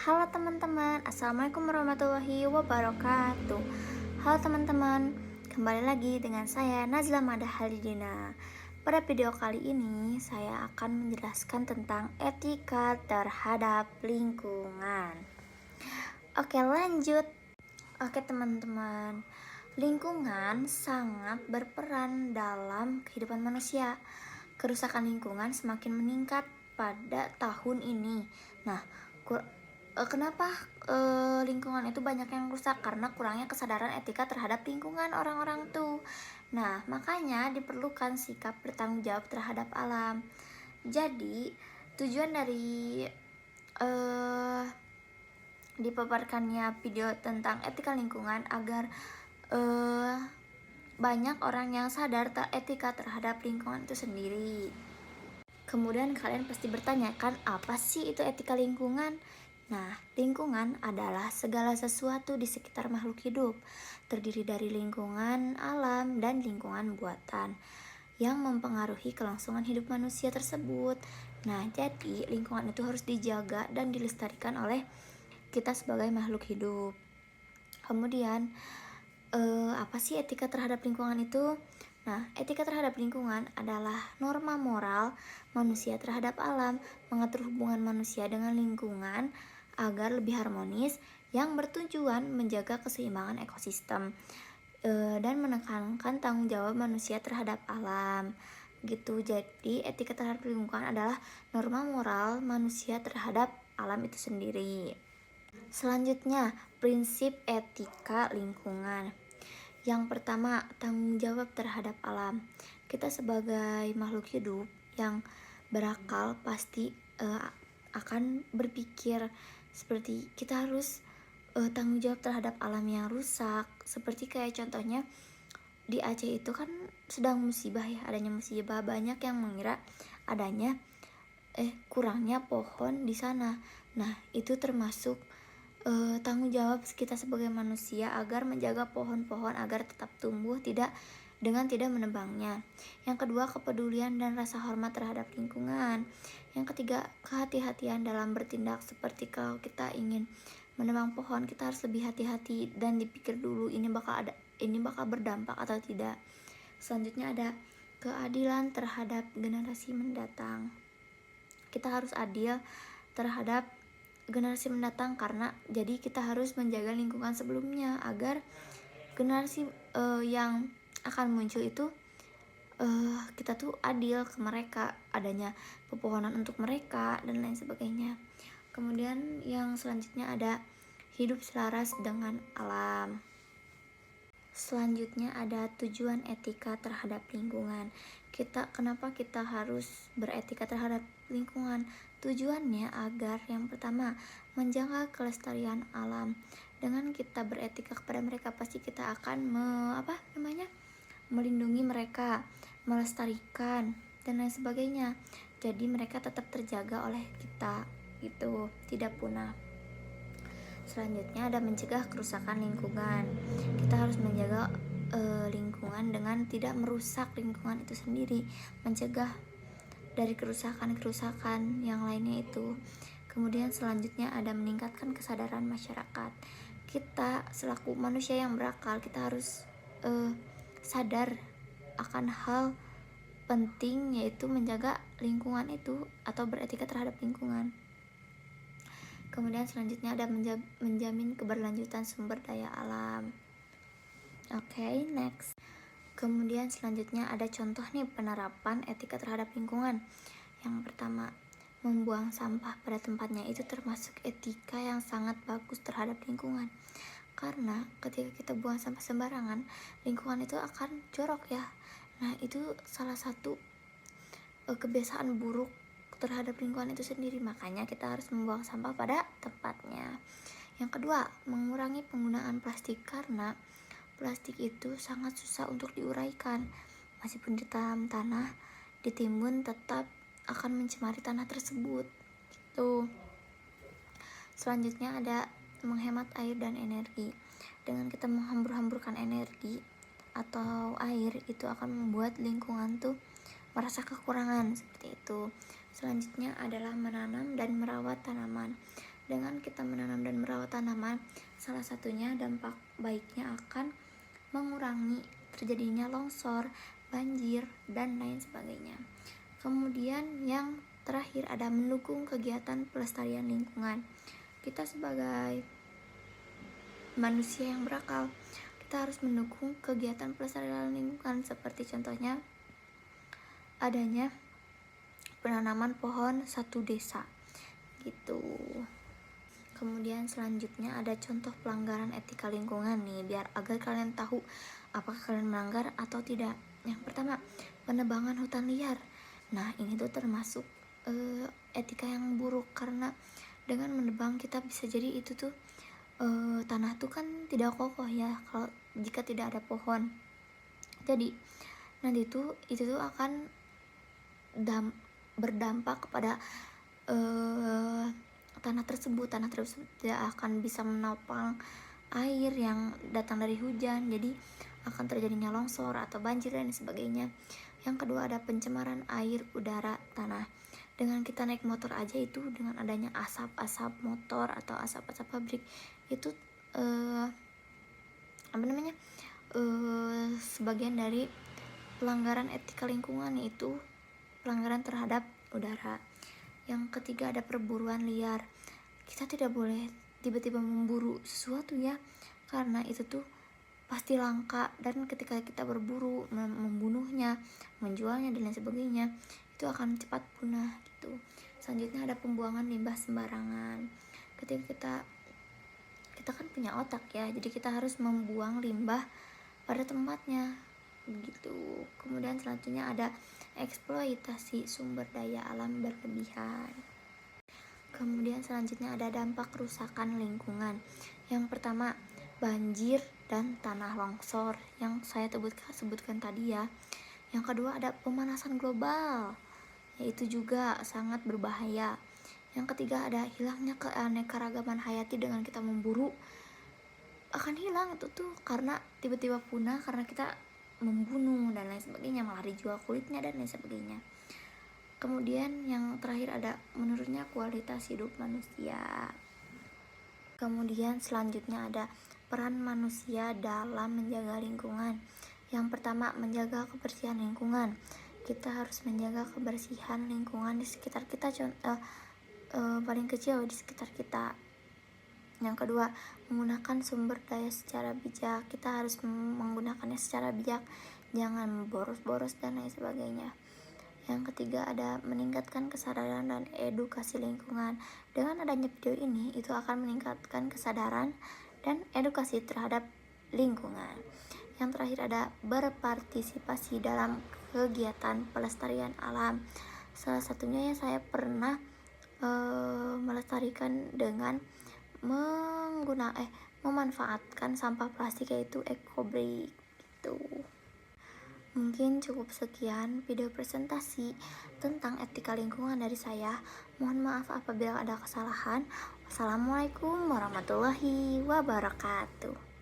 Halo teman-teman, Assalamualaikum warahmatullahi wabarakatuh. Halo teman-teman, kembali lagi dengan saya Nazla Mada Halidina. Pada video kali ini saya akan menjelaskan tentang etika terhadap lingkungan. Oke, lanjut. Oke teman-teman, lingkungan sangat berperan dalam kehidupan manusia. Kerusakan lingkungan semakin meningkat pada tahun ini. Nah, kenapa lingkungan itu banyak yang rusak? Karena kurangnya kesadaran etika terhadap lingkungan orang-orang tuh. Nah, makanya diperlukan sikap bertanggung jawab terhadap alam. Jadi, tujuan dari dipaparkannya video tentang etika lingkungan agar banyak orang yang sadar etika terhadap lingkungan itu sendiri. Kemudian kalian pasti bertanya, kan apa sih itu etika lingkungan? Nah, lingkungan adalah segala sesuatu di sekitar makhluk hidup, terdiri dari lingkungan alam dan lingkungan buatan yang mempengaruhi kelangsungan hidup manusia tersebut. Nah, jadi lingkungan itu harus dijaga dan dilestarikan oleh kita sebagai makhluk hidup. Kemudian, apa sih etika terhadap lingkungan itu? Nah, etika terhadap lingkungan adalah norma moral manusia terhadap alam, mengatur hubungan manusia dengan lingkungan agar lebih harmonis, yang bertujuan menjaga keseimbangan ekosistem dan menekankan tanggung jawab manusia terhadap alam. Gitu. Jadi, etika terhadap lingkungan adalah norma moral manusia terhadap alam itu sendiri. Selanjutnya, prinsip etika lingkungan. Yang pertama, tanggung jawab terhadap alam. Kita sebagai makhluk hidup yang berakal pasti akan berpikir seperti kita harus tanggung jawab terhadap alam yang rusak. Seperti kayak contohnya di Aceh itu kan sedang musibah ya, adanya musibah, banyak yang mengira adanya kurangnya pohon di sana. Nah, itu termasuk tanggung jawab kita sebagai manusia agar menjaga pohon-pohon agar tetap tumbuh dengan tidak menebangnya. Yang kedua, kepedulian dan rasa hormat terhadap lingkungan. Yang ketiga, kehati-hatian dalam bertindak, seperti kalau kita ingin menebang pohon, kita harus lebih hati-hati dan dipikir dulu ini bakal berdampak atau tidak. Selanjutnya ada keadilan terhadap generasi mendatang. Kita harus adil terhadap generasi mendatang karena jadi kita harus menjaga lingkungan sebelumnya agar generasi yang akan muncul itu kita tuh adil ke mereka, adanya pepohonan untuk mereka dan lain sebagainya. Kemudian yang selanjutnya ada hidup selaras dengan alam. Selanjutnya ada tujuan etika terhadap lingkungan. Kenapa kita harus beretika terhadap lingkungan? Tujuannya agar yang pertama menjaga kelestarian alam. Dengan kita beretika kepada mereka, pasti kita akan melindungi mereka, melestarikan dan lain sebagainya. Jadi mereka tetap terjaga oleh kita, gitu, tidak punah. Selanjutnya ada mencegah kerusakan lingkungan. Kita harus menjaga lingkungan dengan tidak merusak lingkungan itu sendiri, mencegah dari kerusakan yang lainnya itu. Kemudian selanjutnya ada meningkatkan kesadaran masyarakat. Kita selaku manusia yang berakal, kita harus sadar akan hal penting, yaitu menjaga lingkungan itu atau beretika terhadap lingkungan. Kemudian selanjutnya ada menjamin keberlanjutan sumber daya alam. Oke, next. Kemudian selanjutnya ada contoh nih penerapan etika terhadap lingkungan. Yang pertama, membuang sampah pada tempatnya itu termasuk etika yang sangat bagus terhadap lingkungan. Karena ketika kita buang sampah sembarangan, lingkungan itu akan jorok ya. Nah, itu salah satu kebiasaan buruk terhadap lingkungan itu sendiri. Makanya kita harus membuang sampah pada tempatnya. Yang kedua, mengurangi penggunaan plastik karena plastik itu sangat susah untuk diuraikan. Meskipun ditanam tanah, ditimbun, tetap akan mencemari tanah tersebut. Gitu. Selanjutnya ada menghemat air dan energi. Dengan kita menghambur-hamburkan energi atau air, itu akan membuat lingkungan tuh merasa kekurangan, seperti itu. Selanjutnya adalah menanam dan merawat tanaman. Dengan kita menanam dan merawat tanaman, salah satunya dampak baiknya akan mengurangi terjadinya longsor, banjir, dan lain sebagainya. Kemudian yang terakhir ada mendukung kegiatan pelestarian lingkungan. Kita sebagai manusia yang berakal, kita harus mendukung kegiatan pelestarian lingkungan, seperti contohnya adanya penanaman pohon satu desa gitu. Kemudian selanjutnya ada contoh pelanggaran etika lingkungan nih, biar agar kalian tahu apakah kalian melanggar atau tidak. Yang pertama, penebangan hutan liar. Nah, ini tuh termasuk etika yang buruk, karena dengan menebang kita bisa jadi itu tuh tanah tuh kan tidak kokoh ya kalau jika tidak ada pohon. Jadi nanti tuh itu tuh akan berdampak kepada tanah tersebut tidak akan bisa menopang air yang datang dari hujan, jadi akan terjadinya longsor atau banjir dan sebagainya. Yang kedua ada pencemaran air, udara, tanah. Dengan kita naik motor aja itu, dengan adanya asap-asap motor atau asap-asap pabrik itu sebagian dari pelanggaran etika lingkungan, yaitu pelanggaran terhadap udara. Yang ketiga ada perburuan liar. Kita tidak boleh tiba-tiba memburu sesuatu ya, karena itu tuh pasti langka, dan ketika kita berburu, membunuhnya, menjualnya dan lain sebagainya, itu akan cepat punah gitu. Selanjutnya ada pembuangan limbah sembarangan. Ketika kita kan punya otak ya, jadi kita harus membuang limbah pada tempatnya gitu. Kemudian selanjutnya ada eksploitasi sumber daya alam berlebihan. Kemudian selanjutnya ada dampak kerusakan lingkungan. Yang pertama, banjir dan tanah longsor yang saya sebutkan tadi ya. Yang kedua ada pemanasan global, yaitu juga sangat berbahaya. Yang ketiga ada hilangnya keanekaragaman hayati. Dengan kita memburu akan hilang itu tuh, karena tiba-tiba punah karena kita membunuh dan lain sebagainya, malah dijual kulitnya dan lain sebagainya. Kemudian yang terakhir ada menurunnya kualitas hidup manusia. Kemudian selanjutnya ada peran manusia dalam menjaga lingkungan. Yang pertama, menjaga kebersihan lingkungan. Kita harus menjaga kebersihan lingkungan di sekitar kita, paling kecil di sekitar kita. Yang kedua, menggunakan sumber daya secara bijak. Kita harus menggunakannya secara bijak, jangan boros-boros dan lain sebagainya. Yang ketiga ada meningkatkan kesadaran dan edukasi lingkungan. Dengan adanya video ini, itu akan meningkatkan kesadaran dan edukasi terhadap lingkungan. Yang terakhir ada berpartisipasi dalam kegiatan pelestarian alam. Salah satunya ya, saya pernah melestarikan dengan memanfaatkan sampah plastik, yaitu eco-break gitu. Mungkin cukup sekian video presentasi tentang etika lingkungan dari saya. Mohon maaf apabila ada kesalahan. Wassalamualaikum warahmatullahi wabarakatuh.